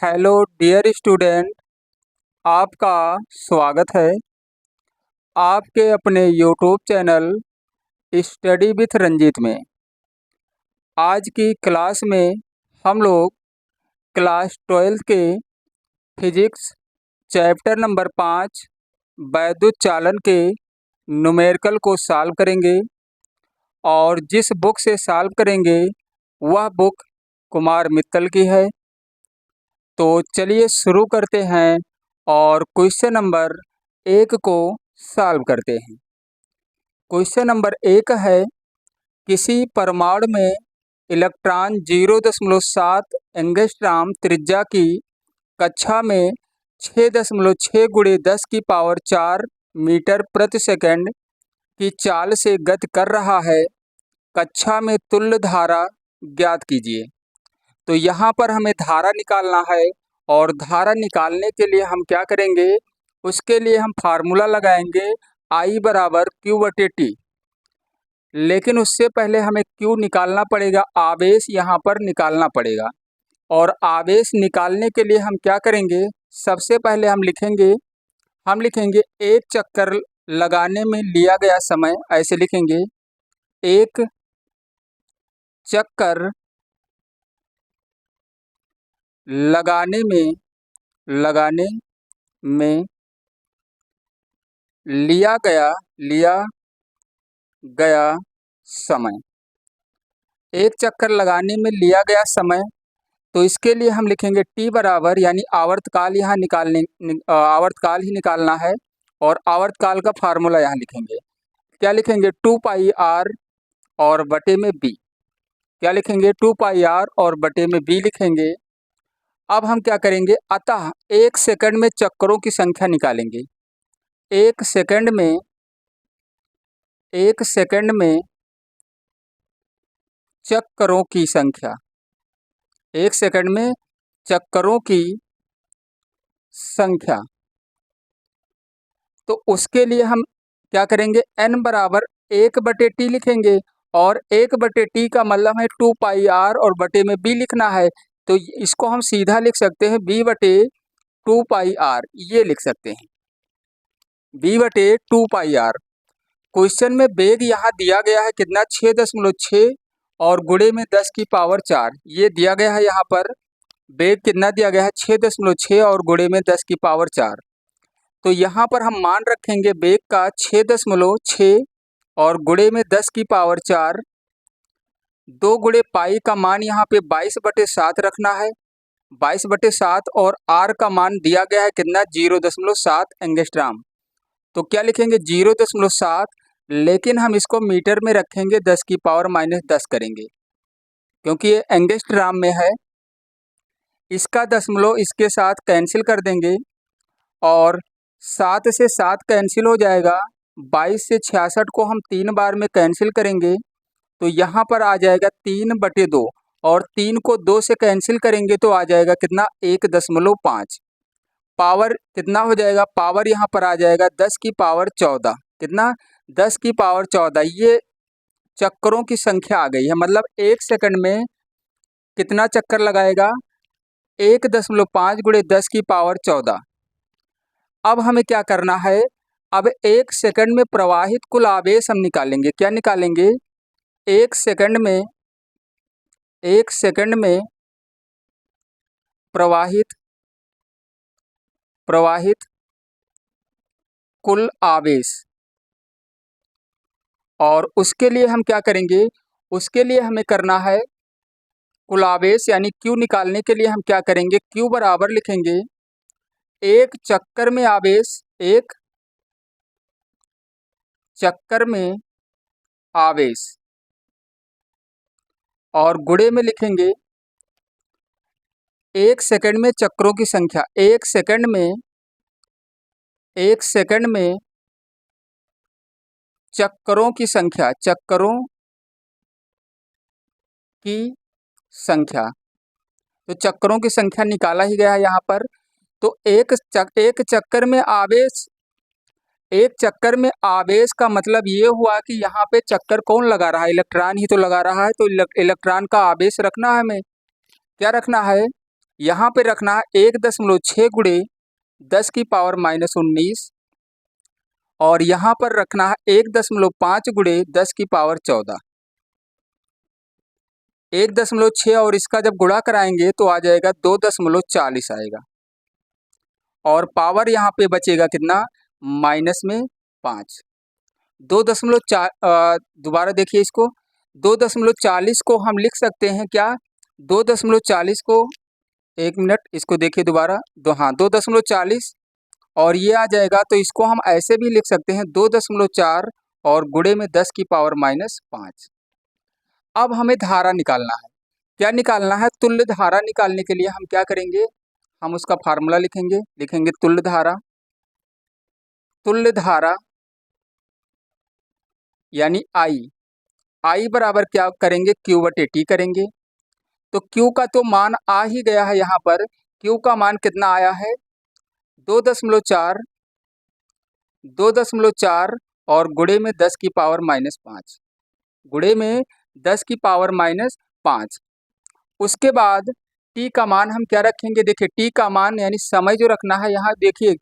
Hello dear student, आपका स्वागत है आपके अपने YouTube channel study with Ranjeet में। आज की क्लास में हम लोग क्लास 12 के फिजिक्स चैप्टर नंबर 5 वैद्युत चालन के न्यूमेरिकल को सॉल्व करेंगे और जिस बुक से सॉल्व करेंगे वह बुक कुमार मित्तल की है। तो चलिए शुरू करते हैं और क्वेश्चन नंबर 1 को सॉल्व करते हैं। क्वेश्चन नंबर 1 है, किसी परमाणु में इलेक्ट्रॉन 0.7 एंगस्ट्रॉम त्रिज्या की कक्षा में 6.6 × 10⁴ मीटर प्रति सेकंड की चाल से गति कर रहा है। कक्षा में तुल्य धारा ज्ञात कीजिए। तो यहाँ पर हमें धारा निकालना है और धारा निकालने के लिए हम क्या करेंगे, उसके लिए हम फार्मूला लगाएंगे I = Q/T। लेकिन उससे पहले हमें Q निकालना पड़ेगा, आवेश यहाँ पर निकालना पड़ेगा। और आवेश निकालने के लिए हम क्या करेंगे, सबसे पहले हम लिखेंगे एक चक्कर लगाने में लिया गया समय। ऐसे लिखेंगे, एक चक्कर लगाने में लिया गया समय। एक चक्कर लगाने में लिया गया समय, तो इसके लिए हम लिखेंगे T बराबर, यानी आवर्तकाल यहाँ आवर्तकाल ही निकालना है और आवर्तकाल का फार्मूला यहाँ लिखेंगे। क्या लिखेंगे, 2πr और बटे में b। क्या लिखेंगे, 2πr और बटे में b लिखेंगे। अब हम क्या करेंगे, अतः एक सेकंड में चक्करों की संख्या निकालेंगे। एक सेकंड में चक्करों की संख्या, एक सेकंड में चक्करों की संख्या। तो उसके लिए हम क्या करेंगे, n बराबर 1/t लिखेंगे और 1/t का मतलब है 2πr और बटे में b लिखना है। तो इसको हम सीधा लिख सकते हैं b/2πr, ये लिख सकते हैं b/2πr। क्वेश्चन में वेग यहाँ दिया गया है कितना, 6.6 और गुणे में 10⁴ ये दिया गया है। यहाँ पर वेग कितना दिया गया है, 6.6 और गुणे में 10⁴। तो यहाँ पर हम मान रखेंगे वेग का 6.6 और गुणे में 10⁴। 2 गुणे पाई का मान यहाँ पे 22/7 रखना है, 22/7 और r का मान दिया गया है कितना, 0.7 एंगस्ट्रॉम। तो क्या लिखेंगे, 0.7, लेकिन हम इसको मीटर में रखेंगे, 10⁻−10 करेंगे क्योंकि ये एंगस्ट्रॉम में है। इसका दशमलव इसके साथ कैंसिल कर देंगे और 7 से 7 कैंसिल हो जाएगा। 22 से 66 को हम 3 बार में कैंसिल करेंगे तो यहाँ पर आ जाएगा 3/2 और 3 को 2 से कैंसिल करेंगे तो आ जाएगा कितना, 1.5। पावर कितना हो जाएगा, पावर यहाँ पर आ जाएगा 10⁴। कितना, 10⁴। ये चक्करों की संख्या आ गई है। मतलब एक सेकंड में कितना चक्कर लगाएगा, 1.5 × 10⁴। अब हमें क्या करना है, अब एक सेकंड में प्रवाहित कुल आवेश हम निकालेंगे। क्या निकालेंगे, एक सेकंड में प्रवाहित कुल आवेश। और उसके लिए हम क्या करेंगे, उसके लिए हमें करना है कुल आवेश यानी Q निकालने के लिए हम क्या करेंगे, Q बराबर लिखेंगे एक चक्कर में आवेश, एक चक्कर में आवेश और गुणे में लिखेंगे एक सेकंड में चक्रों की संख्या। एक सेकंड में चक्करों की संख्या, चक्करों की संख्या। तो चक्करों की संख्या निकाला ही गया है यहाँ पर। तो एक चक्कर में आवेश, एक चक्कर में आवेश का मतलब ये हुआ कि यहाँ पे चक्कर कौन लगा रहा है, इलेक्ट्रॉन ही तो लगा रहा है। तो इलेक्ट्रॉन का आवेश रखना है हमें। क्या रखना है, यहाँ पे रखना है 1.6 गुणे 10 की पावर -19 और यहाँ पर रखना है 1.5 गुणे 10 की पावर 14। 1.6 और इसका जब गुणा कराएंगे तो आ जाएगा 2.40 आएगा और पावर यहाँ पे बचेगा कितना, माइनस में 5। 2.4 दोबारा देखिए इसको, 2.40 को हम लिख सकते हैं क्या, 2.40 को, एक मिनट इसको देखिए दोबारा, हाँ 2.40 और ये आ जाएगा, तो इसको हम ऐसे भी लिख सकते हैं 2.4 और गुणे में 10 की पावर -5। अब हमें धारा निकालना है। क्या निकालना है, तुल्य धारा निकालने के लिए हम क्या करेंगे, हम उसका फार्मूला लिखेंगे तुल्य धारा। तुल्य धारा यानी आई बराबर क्या करेंगे, Q/T करेंगे। तो Q का तो मान आ ही गया है, यहाँ पर Q का मान कितना आया है, 2.4 और गुणे में 10 की पावर -5, गुणे में 10 की पावर -5। उसके बाद t का मान हम क्या रखेंगे, देखिए t का मान यानी समय जो रखना है, यहाँ देखिए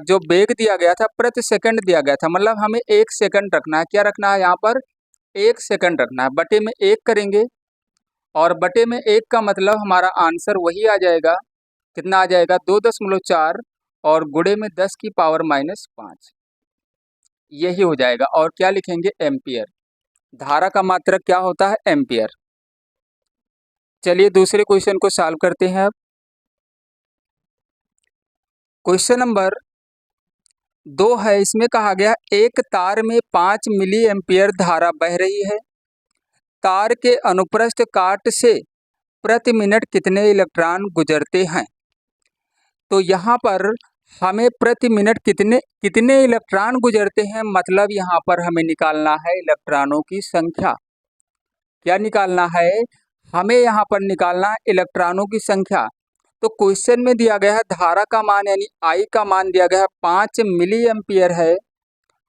जो वेग दिया गया था प्रति सेकंड दिया गया था, मतलब हमें 1 सेकंड रखना है। क्या रखना है यहाँ पर, 1 सेकंड रखना है। बटे में 1 करेंगे और बटे में 1 का मतलब हमारा आंसर वही आ जाएगा, कितना आ जाएगा, 2.4 और गुणे में 10 की पावर -5, यही हो जाएगा। और क्या लिखेंगे, एम्पियर। धारा का मात्रक क्या होता है, एम्पियर। चलिए दूसरे क्वेश्चन को सॉल्व करते हैं अब। क्वेश्चन नंबर 2 है, इसमें कहा गया एक तार में 5 मिली एम्पियर धारा बह रही है। तार के अनुप्रस्थ काट से प्रति मिनट कितने इलेक्ट्रॉन गुजरते हैं। तो यहाँ पर हमें प्रति मिनट कितने इलेक्ट्रॉन गुजरते हैं, मतलब यहाँ पर हमें निकालना है इलेक्ट्रॉनों की संख्या। क्या निकालना है, हमें यहाँ पर निकालना है इलेक्ट्रॉनों की संख्या। तो क्वेश्चन में दिया गया है धारा का मान यानी I का मान दिया गया है 5 मिली एम्पियर है,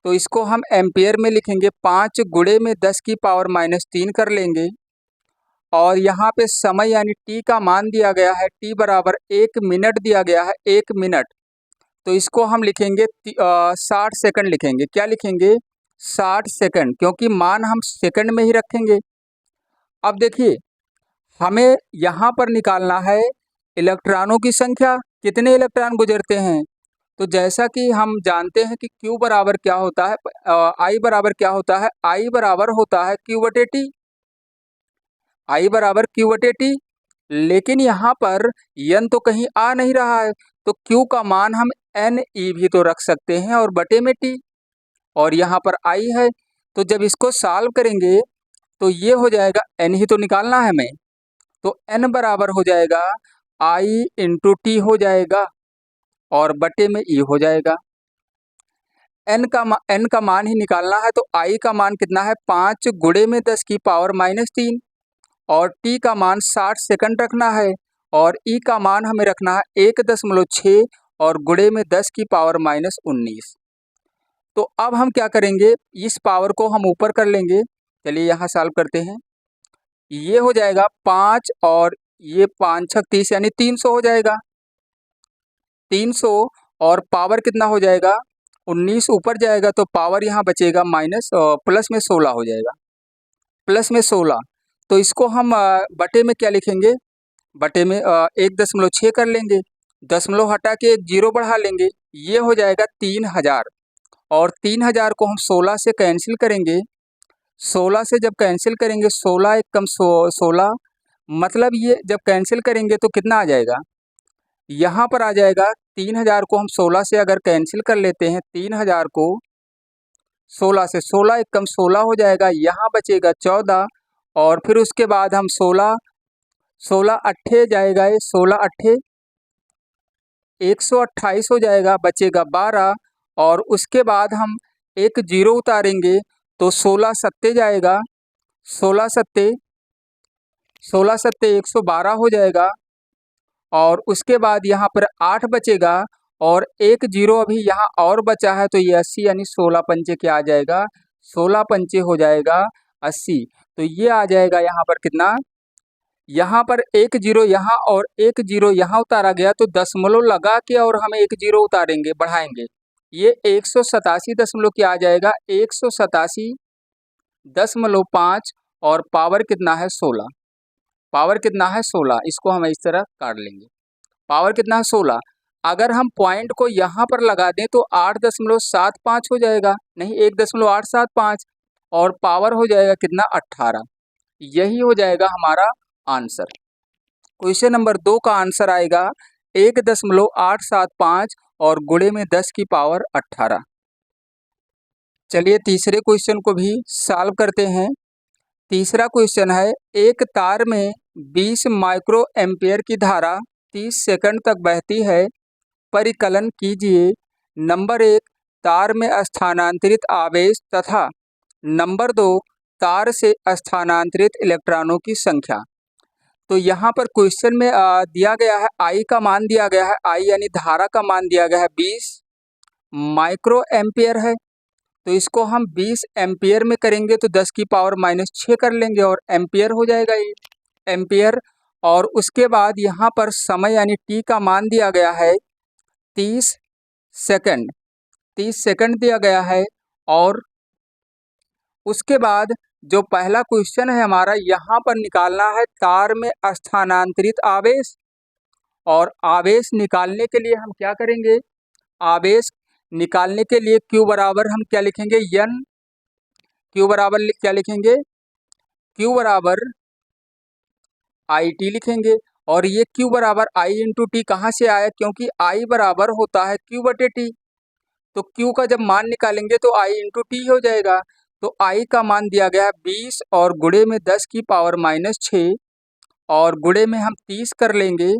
तो इसको हम एम्पियर में लिखेंगे, 5 गुणे में 10 की पावर -3 कर लेंगे। और यहाँ पे समय यानी t का मान दिया गया है, t बराबर 1 मिनट दिया गया है, 1 मिनट, तो इसको हम लिखेंगे 60 सेकंड लिखेंगे। क्या लिखेंगे, 60 सेकंड, क्योंकि मान हम सेकंड में ही रखेंगे। अब देखिए हमें यहाँ पर निकालना है इलेक्ट्रॉनों की संख्या, कितने इलेक्ट्रॉन गुजरते हैं। तो जैसा कि हम जानते हैं कि Q बराबर क्या होता है, I बराबर क्या होता है, I बराबर होता है Q/T, I बराबर Q/T। लेकिन यहाँ पर n तो कहीं आ नहीं रहा है, तो Q का मान हम NE भी तो रख सकते हैं और बटे में T, और यहाँ पर I है, तो जब इसको सॉल्व करेंगे तो ये हो जाएगा, n ही तो निकालना है हमें, तो n बराबर हो जाएगा I × T हो जाएगा और बटे में E हो जाएगा। n का मान ही निकालना है, तो I का मान कितना है, 5 गुणे में 10 की पावर -3 और T का मान 60 सेकंड रखना है और E का मान हमें रखना है 1.6 और गुणे में 10 की पावर -19। तो अब हम क्या करेंगे, इस पावर को हम ऊपर कर लेंगे। चलिए यहाँ सॉल्व करते हैं। ये हो जाएगा 5 और ये 5 × 6 = 30 यानी 300 हो जाएगा, 300 और पावर कितना हो जाएगा, 19 ऊपर जाएगा तो पावर यहाँ बचेगा प्लस में 16 हो जाएगा, प्लस में 16। तो इसको हम बटे में क्या लिखेंगे, बटे में 1.6 कर लेंगे, दशमलव हटा के एक 0 बढ़ा लेंगे, ये हो जाएगा 3000 और 3000 को हम 16 से कैंसिल करेंगे। 16 से जब कैंसिल करेंगे, 16 × 1 = 16, मतलब ये जब कैंसिल करेंगे तो कितना आ जाएगा, यहाँ पर आ जाएगा 3000 को हम 16 से अगर कैंसिल कर लेते हैं, 3000 को 16 से, 16 × 1 = 16 हो जाएगा, यहाँ बचेगा 14 और फिर उसके बाद हम 16 अट्ठे जाएगा, ये 16 अट्ठे 128 हो जाएगा, बचेगा 12 और उसके बाद हम एक 0 उतारेंगे तो 16 सत्ते जाएगा, 16 सत्ते 112 हो जाएगा और उसके बाद यहाँ पर 8 बचेगा और एक 0 अभी यहाँ और बचा है, तो ये 80 यानी 16 पंचे क्या आ जाएगा, 16 पंचे हो जाएगा 80। तो ये आ जाएगा यहाँ पर कितना, यहाँ पर एक जीरो यहाँ और एक जीरो यहाँ उतारा गया, तो दशमलव लगा के और हमें एक जीरो उतारेंगे, बढ़ाएंगे। ये 187 दशमलव क्या आ जाएगा, 187.5 और पावर कितना है 16। पावर कितना है 16, इसको हम इस तरह काट लेंगे। पावर कितना है 16। अगर हम पॉइंट को यहाँ पर लगा दें तो 8.75 हो जाएगा, नहीं 1.875, और पावर हो जाएगा कितना 18। यही हो जाएगा हमारा आंसर। क्वेश्चन नंबर 2 का आंसर आएगा 1.875 और गुणे में 10 की पावर 18। चलिए तीसरे क्वेश्चन को भी सॉल्व करते हैं। तीसरा क्वेश्चन है, एक तार में 20 माइक्रो एम्पियर की धारा 30 सेकंड तक बहती है, परिकलन कीजिए। नंबर 1, तार में स्थानांतरित आवेश तथा नंबर 2, तार से स्थानांतरित इलेक्ट्रॉनों की संख्या। तो यहाँ पर क्वेश्चन में दिया गया है आई का मान दिया गया है, आई यानी धारा का मान दिया गया है 20 माइक्रो एम्पियर है। तो इसको हम 20 एम्पियर में करेंगे तो 10 की पावर -6 कर लेंगे और एम्पियर हो जाएगा ये एम्पियर। और उसके बाद यहाँ पर समय यानी टी का मान दिया गया है 30 सेकंड, 30 सेकंड दिया गया है। और उसके बाद जो पहला क्वेश्चन है हमारा, यहाँ पर निकालना है तार में स्थानांतरित आवेश। और आवेश निकालने के लिए हम क्या करेंगे, आवेश निकालने के लिए Q बराबर हम क्या लिखेंगे, N। Q बराबर क्या लिखेंगे, Q बराबर IT लिखेंगे। और ये Q बराबर I इंटू टी कहाँ से आया, क्योंकि I बराबर होता है Q बटे टी। तो Q का जब मान निकालेंगे तो I इंटू टी हो जाएगा। तो I का मान दिया गया है 20 और गुणे में 10 की पावर -6 और गुणे में हम 30 कर लेंगे।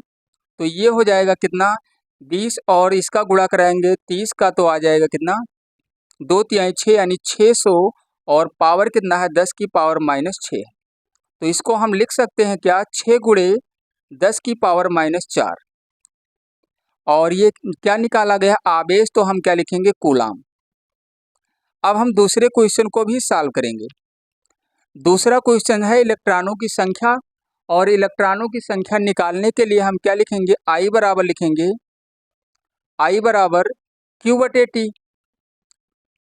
तो ये हो जाएगा कितना, 20 और इसका गुणा कराएंगे 30 का, तो आ जाएगा कितना 2 तिहाई 6 यानी 600 और पावर कितना है 10 की पावर -6। तो इसको हम लिख सकते हैं क्या, 6 गुणे 10 की पावर -4। और ये क्या निकाला गया, आवेश, तो हम क्या लिखेंगे, कूलाम। अब हम दूसरे क्वेश्चन को भी सॉल्व करेंगे। दूसरा क्वेश्चन है इलेक्ट्रॉनों की संख्या। और इलेक्ट्रॉनों की संख्या निकालने के लिए हम क्या लिखेंगे, आई बराबर लिखेंगे, आई बराबर क्यू बटे टी,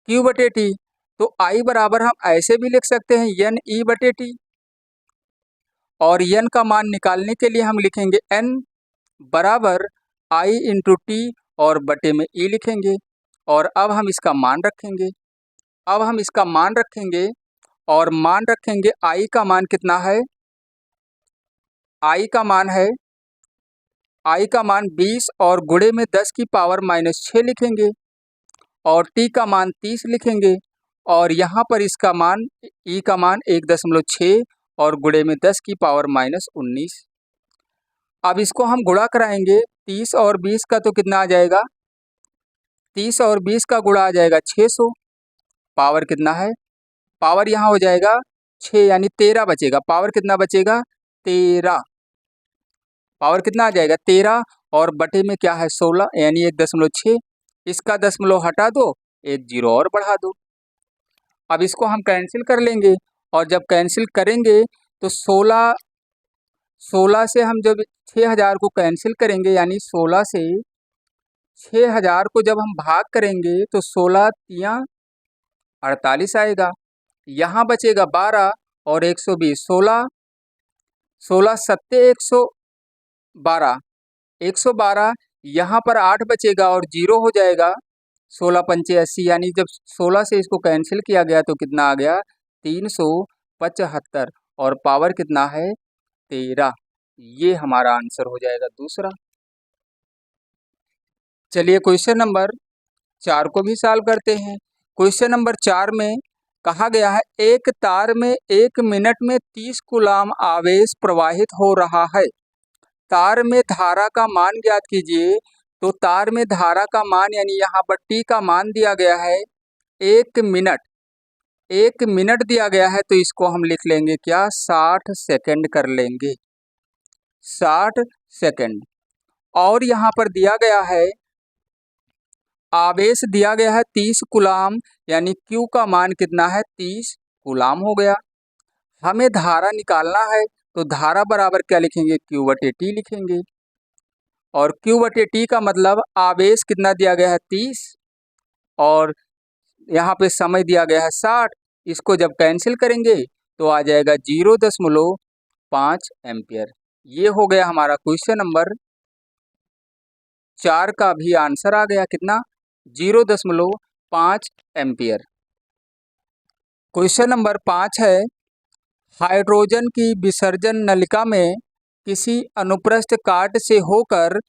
क्यू बटे टी। तो आई बराबर हम ऐसे भी लिख सकते हैं एन ई बटे टी। और एन का मान निकालने के लिए हम लिखेंगे एन बराबर आई इंटू टी और बटे में ई लिखेंगे। और अब हम इसका मान रखेंगे, अब हम इसका मान रखेंगे और मान रखेंगे आई का मान कितना है, आई का मान है, आई का मान 20 और गुणे में 10 की पावर -6 लिखेंगे और टी का मान 30 लिखेंगे। और यहाँ पर इसका मान ई का मान 1.6 और गुणे में 10 की पावर -19। अब इसको हम गुणा कराएंगे, 30 और 20 का तो कितना आ जाएगा, 30 और 20 का गुणा आ जाएगा 600। पावर कितना है, पावर यहाँ हो जाएगा 6 यानी 13 बचेगा। पावर कितना बचेगा, 13। पावर कितना आ जाएगा 13 और बटे में क्या है 16 यानी 1.6। इसका दशमलव हटा दो, एक जीरो और बढ़ा दो। अब इसको हम कैंसिल कर लेंगे और जब कैंसिल करेंगे तो 16 से हम जब 6000 को कैंसिल करेंगे यानी 16 से 6000 को जब हम भाग करेंगे तो 16 तियां 48 आएगा। यहाँ बचेगा 12 और 120, 16 सत्ते 112, 112। यहाँ पर 8 बचेगा और जीरो हो जाएगा, 16 पंचे 80 यानी जब 16 से इसको कैंसिल किया गया तो कितना आ गया 375 और पावर कितना है 13। ये हमारा आंसर हो जाएगा दूसरा। चलिए क्वेश्चन नंबर 4 को भी सॉल्व करते हैं। क्वेश्चन नंबर 4 में कहा गया है, एक तार में 1 मिनट में 30 कूलाम आवेश प्रवाहित हो रहा है, तार में धारा का मान ज्ञात कीजिए। तो तार में धारा का मान यानी यहाँ पर टी का मान दिया गया है 1 मिनट, 1 मिनट दिया गया है, तो इसको हम लिख लेंगे क्या, 60 सेकंड कर लेंगे, 60 सेकंड। और यहाँ पर दिया गया है आवेश दिया गया है 30 कूलाम यानी Q का मान कितना है 30 कूलाम हो गया। हमें धारा निकालना है तो धारा बराबर क्या लिखेंगे, Q/T लिखेंगे। और Q/T का मतलब आवेश कितना दिया गया है, 30, और यहाँ पे समय दिया गया है 60। इसको जब कैंसिल करेंगे तो आ जाएगा 0.5 एम्पियर। ये हो गया हमारा क्वेश्चन नंबर 4 का भी आंसर आ गया, कितना, 0.5 एम्पियर। क्वेश्चन नंबर 5 है, हाइड्रोजन की विसर्जन नलिका में किसी अनुप्रस्थ काट से होकर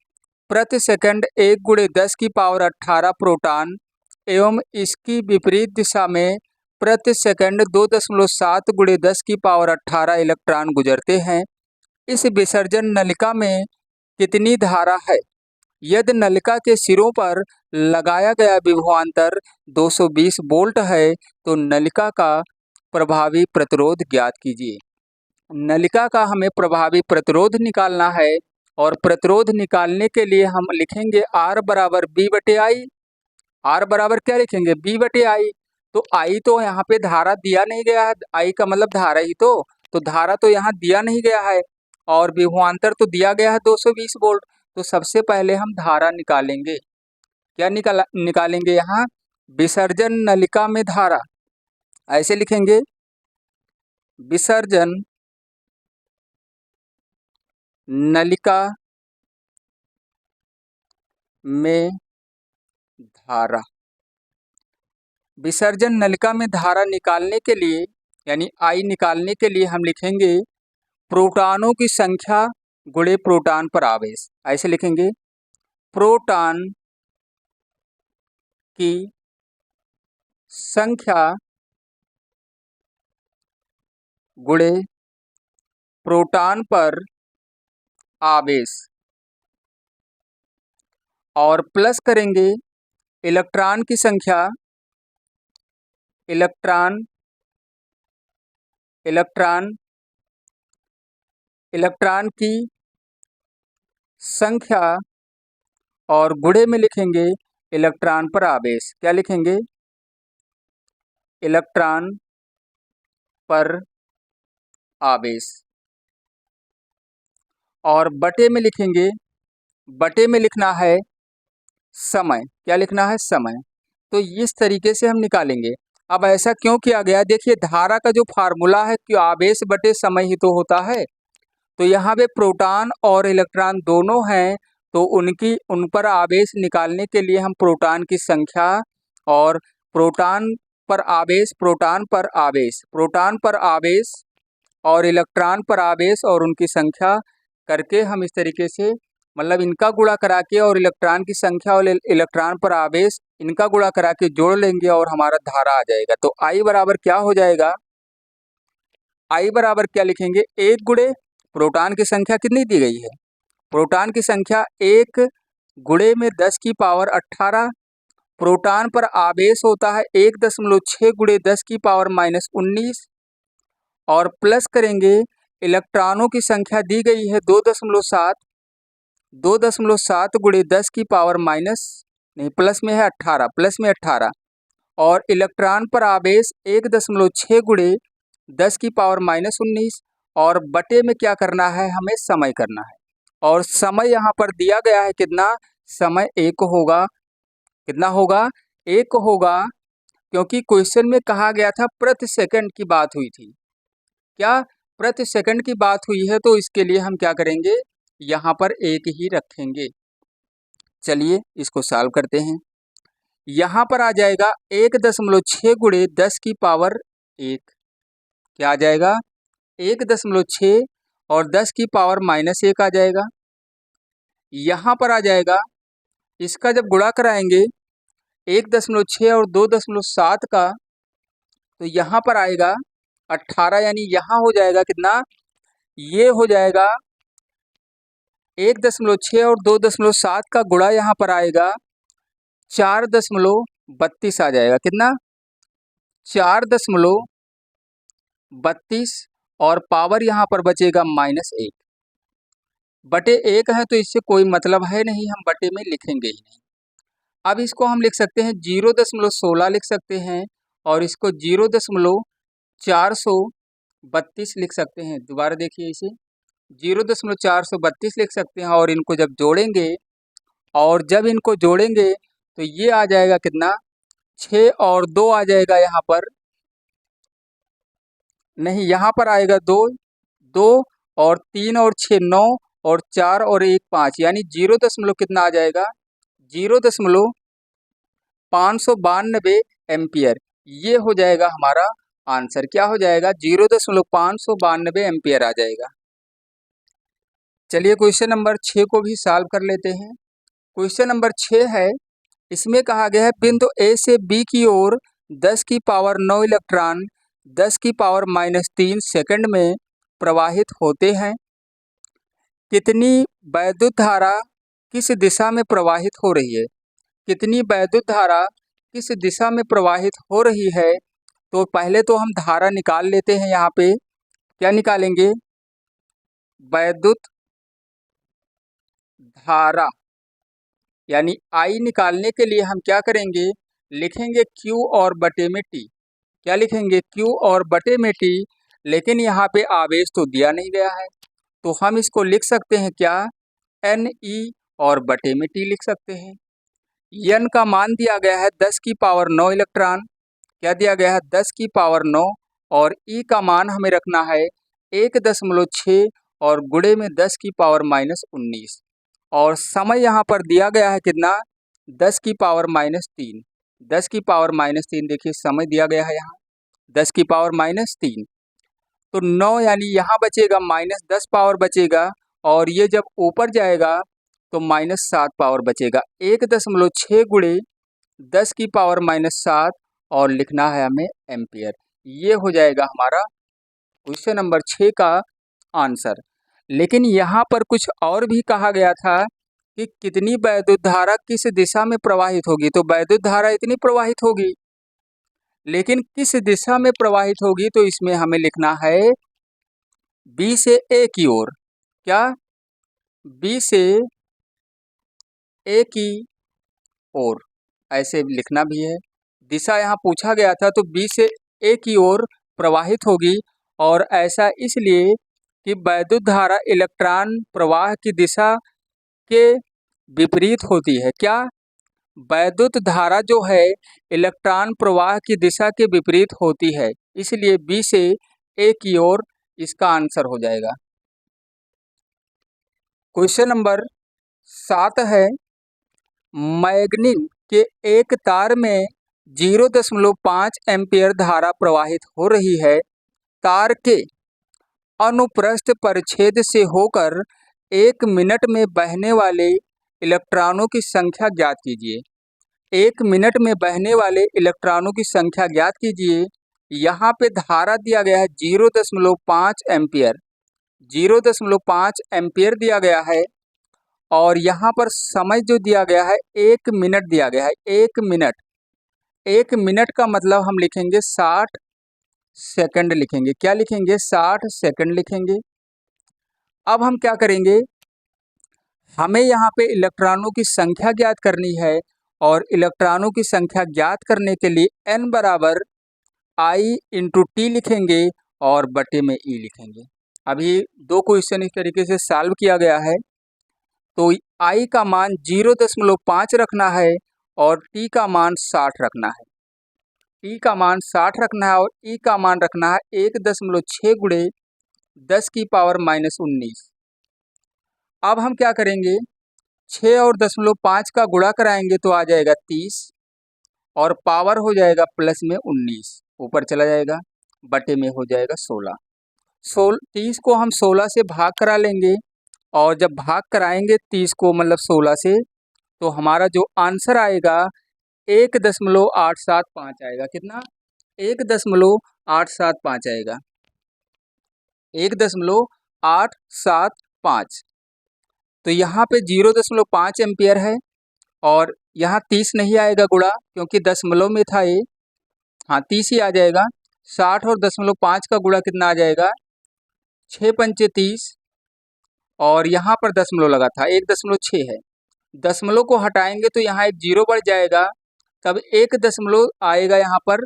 प्रति सेकंड 1×10⁸ प्रोटॉन एवं इसकी विपरीत दिशा में प्रति सेकंड 2.7×10⁸ इलेक्ट्रॉन गुजरते हैं। इस विसर्जन नलिका में कितनी धारा है? यदि नलिका के सिरों पर लगाया गया विभवांतर 220 वोल्ट है तो नलिका का प्रभावी प्रतिरोध ज्ञात कीजिए। नलिका का हमें प्रभावी प्रतिरोध निकालना है, और प्रतिरोध निकालने के लिए हम लिखेंगे R बराबर B/I। R बराबर क्या लिखेंगे, B/I। तो I तो यहाँ पे धारा दिया नहीं गया है, I का मतलब धारा ही तो धारा तो यहाँ दिया नहीं गया है, और विभवांतर तो दिया गया है 220 वोल्ट। तो सबसे पहले हम धारा निकालेंगे। क्या निकालेंगे यहाँ, विसर्जन नलिका में धारा, ऐसे लिखेंगे, विसर्जन नलिका में धारा। विसर्जन नलिका में धारा निकालने के लिए, यानी I निकालने के लिए हम लिखेंगे प्रोटॉनों की संख्या गुणे प्रोटॉन पर आवेश। ऐसे लिखेंगे, प्रोटॉन की संख्या गुणे प्रोटॉन पर आवेश, और प्लस करेंगे इलेक्ट्रॉन की संख्या, इलेक्ट्रॉन की संख्या, और गुणे में लिखेंगे इलेक्ट्रॉन पर आवेश। क्या लिखेंगे, इलेक्ट्रॉन पर आवेश, और बटे में लिखेंगे, बटे में लिखना है समय। क्या लिखना है, समय। तो इस तरीके से हम निकालेंगे। अब ऐसा क्यों किया गया, देखिए धारा का जो फार्मूला है कि आवेश बटे समय ही तो होता है। तो यहाँ पे प्रोटॉन और इलेक्ट्रॉन दोनों हैं, तो उन पर आवेश निकालने के लिए हम प्रोटॉन की संख्या और प्रोटॉन पर आवेश और इलेक्ट्रॉन पर आवेश और उनकी संख्या करके हम इस तरीके से, मतलब इनका गुणा करा के और इलेक्ट्रॉन की संख्या और इलेक्ट्रॉन पर आवेश इनका गुणा करा के जोड़ लेंगे और हमारा धारा आ जाएगा। तो I बराबर क्या हो जाएगा, I बराबर क्या लिखेंगे, 1 गुणे प्रोटॉन की संख्या कितनी दी गई है, प्रोटॉन की संख्या 1 गुणे में 10⁸। प्रोटॉन पर आवेश होता है 1.6 गुणे 10⁻⁻19, और प्लस करेंगे इलेक्ट्रॉनों की संख्या दी गई है 2.7 गुणे 10⁻⁻, नहीं प्लस में है 18, और इलेक्ट्रॉन पर आवेश 1.6 गुणे 10⁻⁻19, और बटे में क्या करना है, हमें समय करना है। और समय यहाँ पर दिया गया है कितना, समय 1 होगा। कितना होगा, 1 होगा, क्योंकि क्वेश्चन में कहा गया था प्रति सेकंड की बात हुई थी। क्या प्रति सेकंड की बात हुई है, तो इसके लिए हम क्या करेंगे, यहाँ पर 1 ही रखेंगे। चलिए इसको सॉल्व करते हैं। यहाँ पर आ जाएगा 1.6 गुणे 10⁻1, क्या आ जाएगा, 1.6 और 10⁻⁻1 आ जाएगा। यहाँ पर आ जाएगा, इसका जब गुणा कराएंगे 1.6 और 2.7 का, तो यहाँ पर आएगा 18, यानी यहाँ हो जाएगा कितना, ये हो जाएगा 1.6 और 2.7 का गुणा यहाँ पर आएगा 4.32 आ जाएगा। कितना, 4.32, और पावर यहाँ पर बचेगा -1 बटे 1 है, तो इससे कोई मतलब है नहीं, हम बटे में लिखेंगे ही नहीं। अब इसको हम लिख सकते हैं 0.16 लिख सकते हैं, और इसको 0.4 32 लिख सकते हैं। दोबारा देखिए इसे 0.432 लिख सकते हैं। और इनको जब जोड़ेंगे और जब इनको जोड़ेंगे तो ये आ जाएगा कितना, 6 और 2 आ जाएगा यहाँ पर, नहीं यहाँ पर आएगा 2, 2 और 3 और 6 9 और 4 और 1 5, यानी 0 दशमलव कितना आ जाएगा, 0.592 एम्पियर। ये हो जाएगा हमारा आंसर। क्या हो जाएगा, 0.592 एम्पियर आ जाएगा। चलिए क्वेश्चन नंबर 6 को भी सॉल्व कर लेते हैं। क्वेश्चन नंबर 6 है, इसमें कहा गया है बिंदु ए से बी की ओर 10 की पावर 9 इलेक्ट्रॉन 10 की पावर -3 सेकंड में प्रवाहित होते हैं। कितनी वैद्युत धारा किस दिशा में प्रवाहित हो रही है, कितनी वैद्युत धारा किस दिशा में प्रवाहित हो रही है। तो पहले तो हम धारा निकाल लेते हैं। यहाँ पे क्या निकालेंगे, वैद्युत धारा, यानी आई निकालने के लिए हम क्या करेंगे, लिखेंगे Q और बटे में T। क्या लिखेंगे, Q और बटे में T। लेकिन यहाँ पे आवेश तो दिया नहीं गया है, तो हम इसको लिख सकते हैं क्या, NE और बटे में T लिख सकते हैं। N का मान दिया गया है 10 की पावर 9 इलेक्ट्रॉन, क्या दिया गया है, 10 की पावर 9, और E का मान हमें रखना है 1.6 और गुणे में 10 की पावर -19, और समय यहाँ पर दिया गया है कितना, 10 की पावर -3। 10 की पावर -3 देखिए समय दिया गया है यहाँ 10 की पावर -3, तो 9 यानी यहाँ बचेगा -10 पावर बचेगा, और ये जब ऊपर जाएगा तो -7 पावर बचेगा। 1.6 गुणे 10 की पावर -7 और लिखना है हमें एम्पियर। ये हो जाएगा हमारा क्वेश्चन नंबर 6 का आंसर। लेकिन यहाँ पर कुछ और भी कहा गया था कि कितनी वैद्युत धारा किस दिशा में प्रवाहित होगी, तो वैद्युत धारा इतनी प्रवाहित होगी, लेकिन किस दिशा में प्रवाहित होगी, तो इसमें हमें लिखना है बी से ए की ओर। क्या, बी से ए की ओर, ऐसे लिखना भी है। दिशा यहाँ पूछा गया था, तो बी से ए की ओर प्रवाहित होगी, और ऐसा इसलिए कि वैद्युत धारा इलेक्ट्रॉन प्रवाह की दिशा के विपरीत होती है। क्या, वैद्युत धारा जो है इलेक्ट्रॉन प्रवाह की दिशा के विपरीत होती है, इसलिए बी से ए की ओर इसका आंसर हो जाएगा। क्वेश्चन नंबर 7 है, मैग्नीन के एक तार में 0.5 एम्पियर धारा प्रवाहित हो रही है। तार के अनुप्रस्थ परिच्छेद से होकर 1 मिनट में बहने वाले इलेक्ट्रॉनों की संख्या ज्ञात कीजिए। 1 मिनट में बहने वाले इलेक्ट्रॉनों की संख्या ज्ञात कीजिए। यहाँ पे धारा दिया गया है 0.5 एम्पियर, 0.5 एम्पियर दिया गया है, और यहाँ पर समय जो दिया गया है 1 मिनट दिया गया है। 1 मिनट, 1 मिनट का मतलब हम लिखेंगे 60 सेकंड लिखेंगे। क्या लिखेंगे, 60 सेकंड लिखेंगे। अब हम क्या करेंगे, हमें यहाँ पे इलेक्ट्रॉनों की संख्या ज्ञात करनी है, और इलेक्ट्रॉनों की संख्या ज्ञात करने के लिए n बराबर I इंटू टी लिखेंगे और बटे में E लिखेंगे। अभी 2 क्वेश्चन इस तरीके से सॉल्व किया गया है। तो I का मान 0.5 रखना है और T का मान 60 रखना है। T का मान 60 रखना है और E का मान रखना है 1.6 गुणे 10 की पावर -19। अब हम क्या करेंगे, 6 और 0.5 का गुणा कराएंगे तो आ जाएगा 30, और पावर हो जाएगा प्लस में 19, ऊपर चला जाएगा, बटे में हो जाएगा 16। 30 को हम 16 से भाग करा लेंगे, और जब भाग कराएंगे 30 को मतलब 16 से, तो हमारा जो आंसर आएगा 1.875 आएगा। कितना, 1.875 आएगा, 1.875। तो यहाँ पे 0.5 एम्पियर है, और यहाँ 30 नहीं आएगा गुणा, क्योंकि दशमलव में था ये, हाँ 30 ही आ जाएगा। 60 और 0.5 का गुणा कितना आ जाएगा, 6 पंचे 30, और यहाँ पर दशमलव लगा था 1.6 है, दशमलव को हटाएंगे तो यहाँ एक जीरो बढ़ जाएगा, तब 1 दशमलव आएगा यहाँ पर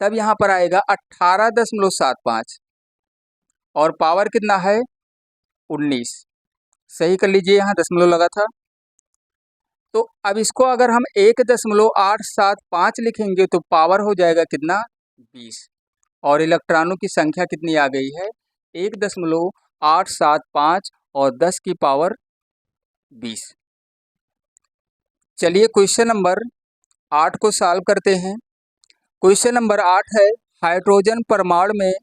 तब यहाँ पर आएगा 18.75 और पावर कितना है 19। सही कर लीजिए, यहाँ दशमलव लगा था। तो अब इसको अगर हम 1.875 लिखेंगे तो पावर हो जाएगा कितना 20 और इलेक्ट्रॉनों की संख्या कितनी आ गई है 1.875 और 10 की पावर 20। चलिए क्वेश्चन नंबर 8 को सॉल्व करते हैं। क्वेश्चन नंबर 8 है, हाइड्रोजन परमाणु में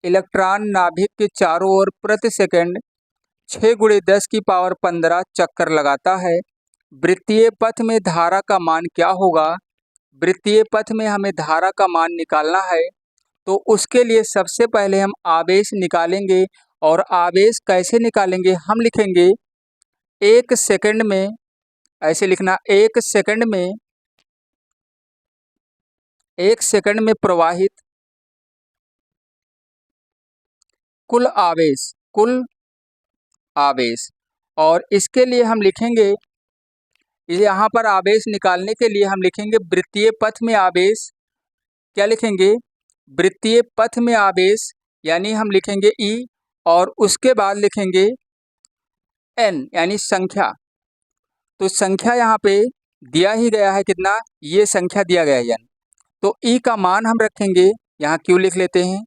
इलेक्ट्रॉन नाभिक के चारों ओर प्रति सेकंड 6 × 10 की पावर 15 चक्कर लगाता है। वृत्तीय पथ में धारा का मान क्या होगा। वृत्तीय पथ में हमें धारा का मान निकालना है, तो उसके लिए सबसे पहले हम आवेश निकालेंगे। और आवेश कैसे निकालेंगे, हम लिखेंगे 1 सेकंड में, ऐसे लिखना 1 सेकंड में प्रवाहित कुल आवेश। और इसके लिए हम लिखेंगे, यहाँ पर आवेश निकालने के लिए हम लिखेंगे वृत्तीय पथ में आवेश। क्या लिखेंगे, वृत्तीय पथ में आवेश, यानी हम लिखेंगे E और उसके बाद लिखेंगे N यानी संख्या। तो संख्या यहाँ पे दिया ही गया है कितना, ये संख्या दिया गया है N। तो E का मान हम रखेंगे, यहाँ Q लिख लेते हैं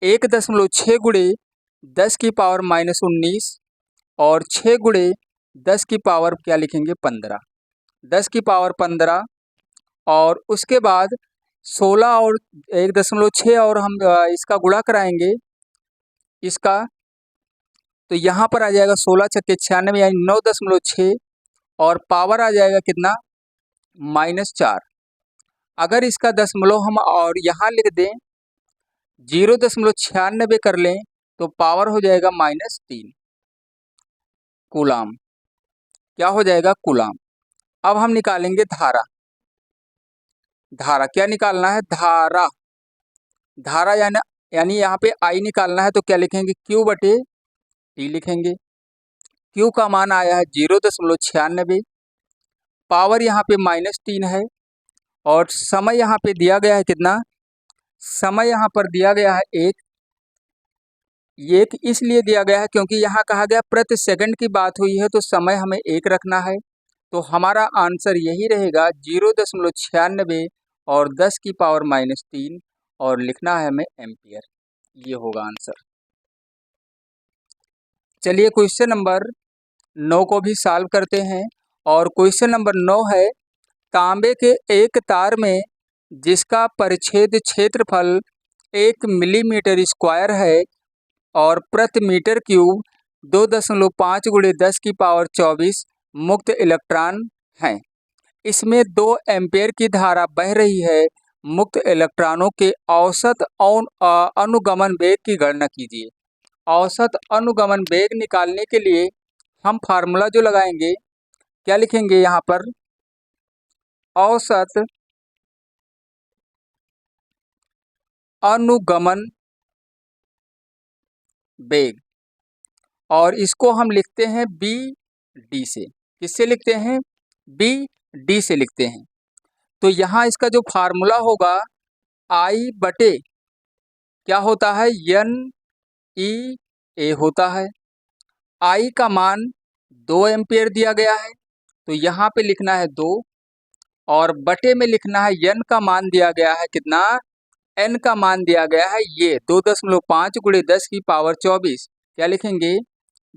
1.6 × 10 की पावर -19 और 6 × 10 की पावर क्या लिखेंगे 15, 10 की पावर 15 और उसके बाद 16 और 1.6 और हम इसका गुणा कराएंगे इसका, तो यहाँ पर आ जाएगा 16 × 96 यानी 9.6 और पावर आ जाएगा कितना -4। अगर इसका दशमलव हम और यहाँ लिख दें 0.96 कर लें तो पावर हो जाएगा -3 कूलाम। क्या हो जाएगा कूलाम। अब हम निकालेंगे धारा। क्या निकालना है, धारा यानी यहाँ पे I निकालना है, तो क्या लिखेंगे Q/T लिखेंगे। Q का मान आया है 0.96, पावर यहाँ पे -3 है और समय यहाँ पे दिया गया है कितना, समय यहाँ पर दिया गया है 1। ये इसलिए दिया गया है क्योंकि यहाँ कहा गया प्रति सेकंड की बात हुई है, तो समय हमें 1 रखना है। तो हमारा आंसर यही रहेगा 0.96 और 10 की पावर -3 और लिखना है हमें एम्पियर। ये होगा आंसर। चलिए क्वेश्चन नंबर 9 को भी सॉल्व करते हैं। और क्वेश्चन नंबर 9 है, तांबे के एक तार में जिसका परिच्छेद क्षेत्रफल 1 मिलीमीटर स्क्वायर है और प्रति मीटर क्यूब 2.5 × 10 की पावर 24 मुक्त इलेक्ट्रॉन हैं। इसमें 2 एम्पेयर की धारा बह रही है। मुक्त इलेक्ट्रॉनों के औसत अनुगमन वेग की गणना कीजिए। औसत अनुगमन वेग निकालने के लिए हम फार्मूला जो लगाएंगे, क्या लिखेंगे यहाँ पर, औसत अनुगमन वेग, और इसको हम लिखते हैं BD से। किससे लिखते हैं, BD से लिखते हैं। तो यहाँ इसका जो फार्मूला होगा I/, क्या होता है NEA होता है। I का मान 2 एम्पियर दिया गया है, तो यहाँ पे लिखना है 2 और बटे में लिखना है N का मान दिया गया है कितना, N का मान दिया गया है ये 2.5 × 10 की पावर 24। क्या लिखेंगे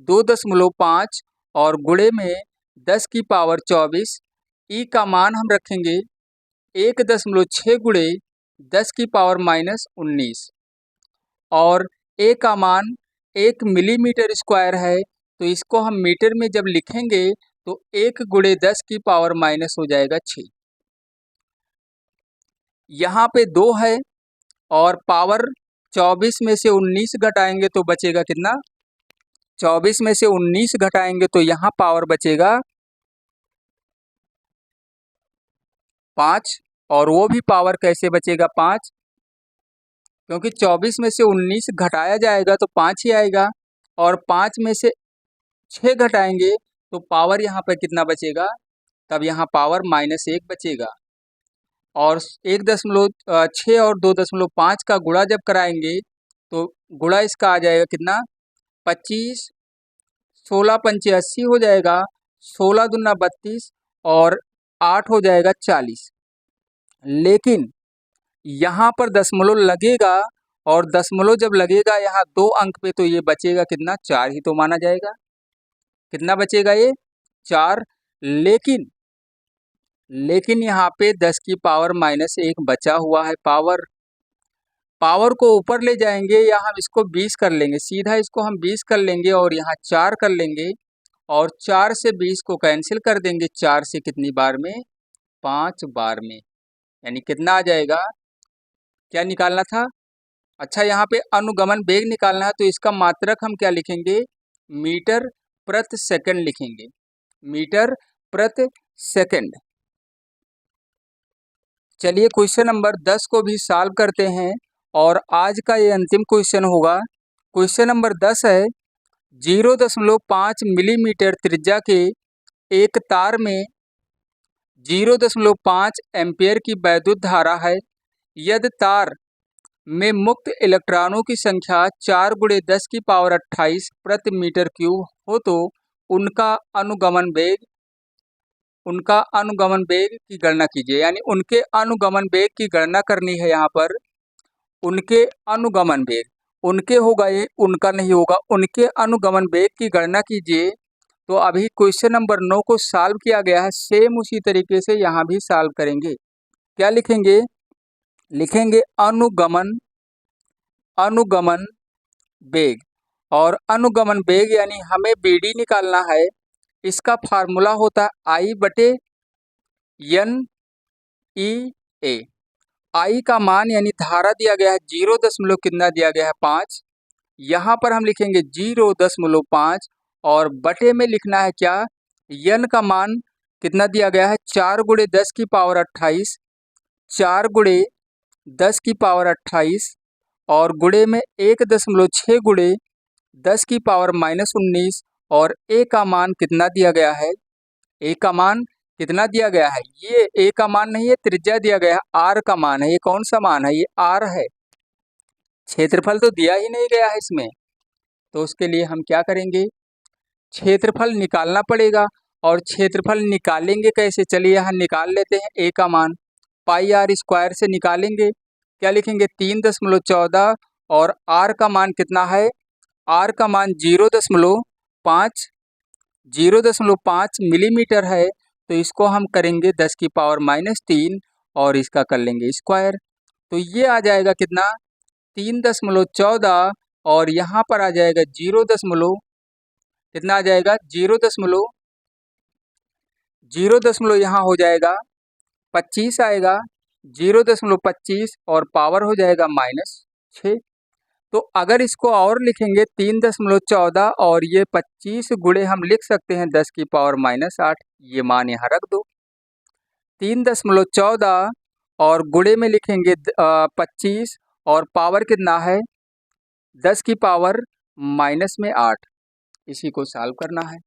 2.5 और गुणे में 10 की पावर 24। E का मान हम रखेंगे 1.6 × 10 की पावर -19 और A का मान 1 मिलीमीटर स्क्वायर है, तो इसको हम मीटर में जब लिखेंगे तो 1 × 10 की पावर माइनस हो जाएगा 6। यहाँ पे 2 है और पावर 24 में से 19 घटाएंगे तो बचेगा कितना, 24 में से 19 घटाएंगे तो यहाँ पावर बचेगा 5। और वो भी पावर कैसे बचेगा 5, क्योंकि 24 में से 19 घटाया जाएगा तो 5 ही आएगा और 5 में से 6 घटाएंगे तो पावर यहाँ पर कितना बचेगा, तब यहाँ पावर -1 बचेगा। और 1.6 और 2.5 का गुणा जब कराएंगे तो गुणा इसका आ जाएगा कितना, 25, 16 पंचे 80 हो जाएगा, 16 दूना 32 और 8 हो जाएगा 40। लेकिन यहाँ पर दशमलव लगेगा और दशमलव जब लगेगा यहाँ 2 अंक पे तो ये बचेगा कितना, 4 ही तो माना जाएगा। कितना बचेगा ये, 4। लेकिन यहाँ पे 10 की पावर -1 बचा हुआ है पावर को ऊपर ले जाएंगे या हम इसको 20 कर लेंगे, सीधा इसको हम 20 कर लेंगे और यहाँ 4 कर लेंगे और 4 से 20 को कैंसिल कर देंगे। 4 से कितनी बार में, 5 बार में, यानी कितना आ जाएगा, क्या निकालना था, अच्छा यहाँ पे अनुगमन वेग निकालना है तो इसका मात्रक हम क्या लिखेंगे, मीटर प्रति सेकंड लिखेंगे, मीटर प्रति सेकंड। चलिए क्वेश्चन नंबर 10 को भी सॉल्व करते हैं और आज का ये अंतिम क्वेश्चन होगा। क्वेश्चन नंबर 10 है, 0.5 मिलीमीटर त्रिज्या के एक तार में 0.5 एम्पियर की वैद्युत धारा है। यदि तार में मुक्त इलेक्ट्रॉनों की संख्या 4 × 10 की पावर 28 प्रति मीटर क्यूब हो तो उनका अनुगमन वेग की गणना कीजिए। यानी उनके अनुगमन वेग की गणना करनी है। यहाँ पर उनके अनुगमन वेग, उनके होगा ये, उनका नहीं होगा, उनके अनुगमन वेग की गणना कीजिए। तो अभी क्वेश्चन नंबर 9 को सॉल्व किया गया है, सेम उसी तरीके से यहाँ भी सॉल्व करेंगे। क्या लिखेंगे, लिखेंगे अनुगमन वेग, और अनुगमन वेग यानी हमें BD निकालना है। इसका फार्मूला होता है I/NE/A। I का मान यानी धारा दिया गया है 0 दशमलव कितना दिया गया है, 5। यहाँ पर हम लिखेंगे 0.5 और बटे में लिखना है क्या, N का मान कितना दिया गया है, 4 × 10 की पावर 28, 4 × 10 की पावर 28 और गुणे में 1.6 × 10 की पावर -19 और A का मान कितना दिया गया है, A का मान कितना दिया गया है, ये A का मान नहीं है, त्रिज्या दिया गया है, R का मान है। ये कौन सा मान है, ये R है। क्षेत्रफल तो दिया ही नहीं गया है इसमें, तो उसके लिए हम क्या करेंगे, क्षेत्रफल निकालना पड़ेगा। और क्षेत्रफल निकालेंगे कैसे, चलिए यहाँ निकाल लेते हैं। A का मान πr² से निकालेंगे, क्या लिखेंगे, 3.14 और R का मान कितना है, R का मान 0.5 मिलीमीटर है। तो इसको हम करेंगे 10 की पावर -3 और इसका कर लेंगे स्क्वायर। तो ये आ जाएगा कितना, 3.14 और यहाँ पर आ जाएगा 0. कितना आ जाएगा, 0. यहाँ हो जाएगा 25 आएगा, 0.25 और पावर हो जाएगा -6। तो अगर इसको और लिखेंगे 3.14 और ये 25 गुणे हम लिख सकते हैं 10 की पावर -8, ये मान यहाँ रख दो। 3.14 और गुणे में लिखेंगे 25 और पावर कितना है, 10 की पावर -8। इसी को सॉल्व करना है।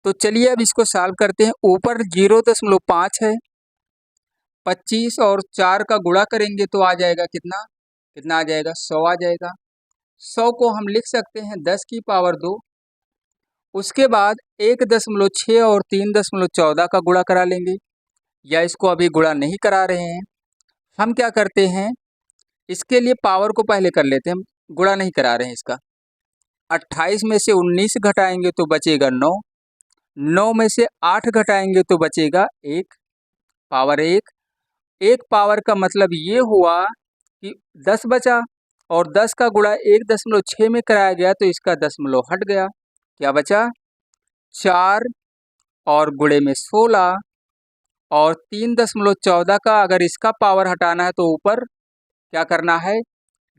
तो चलिए अब इसको सॉल्व करते हैं। ऊपर 0.5 है, 25 और 4 का गुणा करेंगे तो आ जाएगा कितना, कितना आ जाएगा, 100 आ जाएगा। 100 को हम लिख सकते हैं 10 की पावर 2। उसके बाद 1.6 और 3.14 का गुणा करा लेंगे, या इसको अभी गुणा नहीं करा रहे हैं। हम क्या करते हैं, इसके लिए पावर को पहले कर लेते हैं, हम गुणा नहीं करा रहे हैं इसका। 28 में से 19 घटाएंगे तो बचेगा 9, 9 में से 8 घटाएंगे तो बचेगा 1, पावर 1। 1 पावर का मतलब ये हुआ कि 10 बचा और 10 का गुणा 1.6 में कराया गया तो इसका दशमलव हट गया, क्या बचा, 4 और गुणे में 16 और 3.14 का अगर इसका पावर हटाना है तो ऊपर क्या करना है,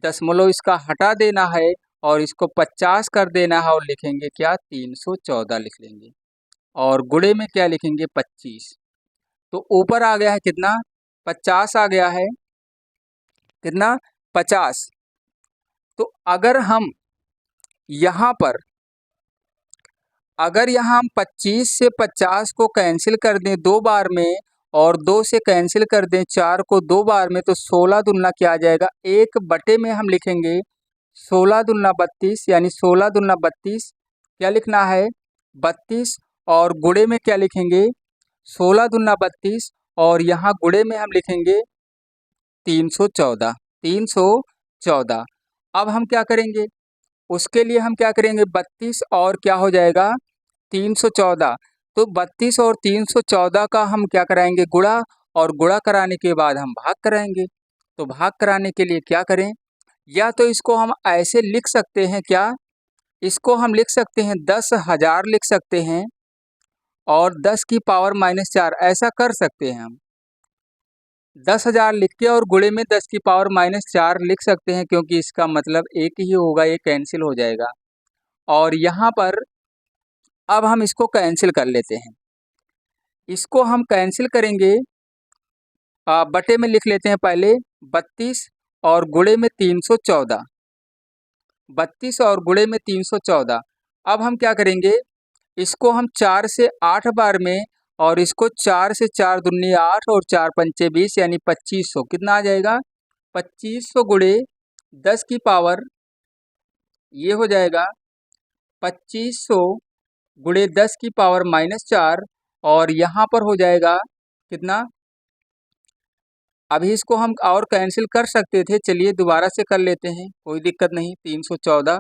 दशमलव इसका हटा देना है और इसको 50 कर देना है और लिखेंगे क्या, 314 लिख लेंगे और गुणे में क्या लिखेंगे, 25। तो ऊपर आ गया है कितना, 50 आ गया है, कितना, 50। तो अगर हम यहाँ पर अगर यहाँ हम 25 से 50 को कैंसिल कर दें 2 बार में और 2 से कैंसिल कर दें 4 को 2 बार में, तो 16 दूना क्या आ जाएगा, 1 बटे में हम लिखेंगे 16 दूना 32, यानी 16 दूना 32 क्या लिखना है 32, और गुणे में क्या लिखेंगे 16 दूना 32, और यहाँ गुणे में हम लिखेंगे 314। 314। अब हम क्या करेंगे, उसके लिए हम क्या करेंगे 32 और क्या हो जाएगा 314, तो 32 और 314 का हम क्या कराएंगे गुणा, और गुणा कराने के बाद हम भाग कराएंगे। तो भाग कराने के लिए क्या करें, या तो इसको हम ऐसे लिख सकते हैं, क्या इसको हम लिख सकते हैं 10,000 लिख सकते हैं, और 10 की पावर -4 ऐसा कर सकते हैं हम। 10,000 लिख के और गुणे में 10 की पावर -4 लिख सकते हैं, क्योंकि इसका मतलब एक ही होगा, ये कैंसिल हो जाएगा। और यहाँ पर अब हम इसको कैंसिल कर लेते हैं। इसको हम कैंसिल करेंगे, बटे में लिख लेते हैं पहले 32 और गुणे में 314। 32 और गुणे में 314। अब हम क्या करेंगे, इसको हम 4 से 8 बार में, और इसको 4 से 4 दूनी 8 और 4 पंचे 20, यानी 2500 कितना आ जाएगा 2500 गुणे 10 की पावर, ये हो जाएगा 2500 गुणे 10 की पावर -4, और यहाँ पर हो जाएगा कितना, अभी इसको हम और कैंसिल कर सकते थे, चलिए दोबारा से कर लेते हैं, कोई दिक्कत नहीं। 314,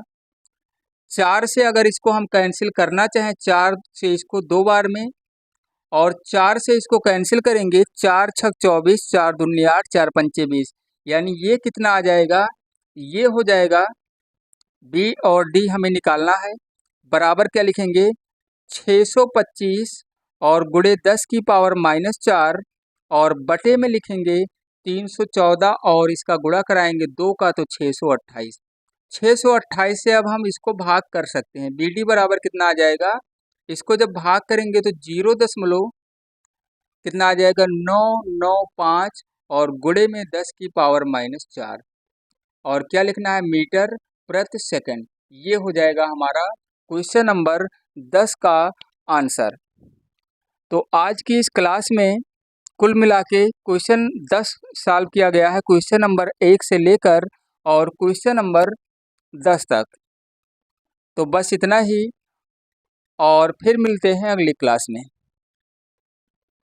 4 से अगर इसको हम कैंसिल करना चाहें, 4 से इसको 2 बार में, और 4 से इसको कैंसिल करेंगे 4 छक 24, 4 दूनी 8, 4 पंचे 20, यानी ये कितना आ जाएगा, ये हो जाएगा बी और डी हमें निकालना है। बराबर क्या लिखेंगे 625 और गुणे 10 की पावर -4, और बटे में लिखेंगे 314, और इसका गुणा कराएंगे 2 का तो 628। 628 से अब हम इसको भाग कर सकते हैं। बी डी बराबर कितना आ जाएगा, इसको जब भाग करेंगे तो 0 दशमलव कितना आ जाएगा 995, और गुणे में 10 की पावर -4, और क्या लिखना है मीटर प्रति सेकंड। ये हो जाएगा हमारा क्वेश्चन नंबर 10 का आंसर। तो आज की इस क्लास में कुल मिला के क्वेश्चन 10 सॉल्व किया गया है, क्वेश्चन नंबर 1 से लेकर और क्वेश्चन नंबर 10 तक। तो बस इतना ही, और फिर मिलते हैं अगली क्लास में।